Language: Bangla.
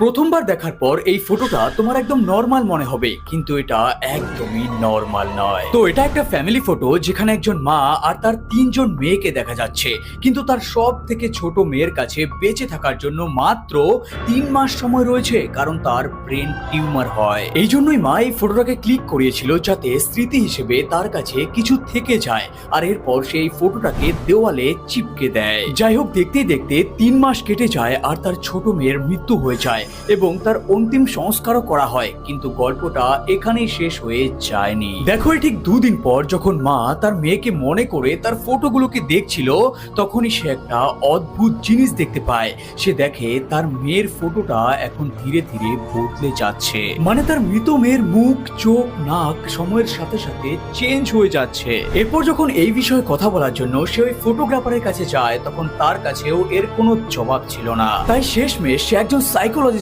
প্রথমবার দেখার পর এই ফটোটা তোমার একদম নর্মাল মনে হবে, কিন্তু এটা একদমই নর্মাল নয়। তো এটা একটা ফ্যামিলি ফটো যেখানে একজন মা আর তার তিনজন মেয়েকে দেখা যাচ্ছে, কিন্তু তার সব থেকে ছোট মেয়ের কাছে বেঁচে থাকার জন্য মাত্র 3 মাস সময় রয়েছে, কারণ তার ব্রেন টিউমার হয়। এই জন্যই মা এই ফটোটাকে ক্লিক করিয়েছিল যাতে স্মৃতি হিসেবে তার কাছে কিছু থেকে যায়, আর এরপর সেই ফটোটাকে দেওয়ালে চিপকে দেয়। যাই হোক, দেখতে দেখতে 3 মাস কেটে যায় আর তার ছোট মেয়ের মৃত্যু হয়ে যায় এবং তার অন্তিম সংস্কারও করা হয়, কিন্তু গল্পটা এখানেই শেষ হয়ে যায়নি। দেখো, ঠিক 2 দিন পর যখন মা তার মেয়েকে মনে করে তার ফটোগুলোকে দেখছিল, তখনই সে একটা অদ্ভুত জিনিস দেখতে পায়। সে দেখে তার মেয়ের ফটোটা এখন ধীরে ধীরে বদলে যাচ্ছে, মানে তার মৃত মেয়ের মুখ, চোখ, নাক সময়ের সাথে সাথে চেঞ্জ হয়ে যাচ্ছে। এরপর যখন এই বিষয়ে কথা বলার জন্য সে ওই ফটোগ্রাফারের কাছে যায়, তখন তার কাছেও এর কোনো জবাব ছিল না। তাই শেষমেশ সে একজন সাইকোলজিস্ট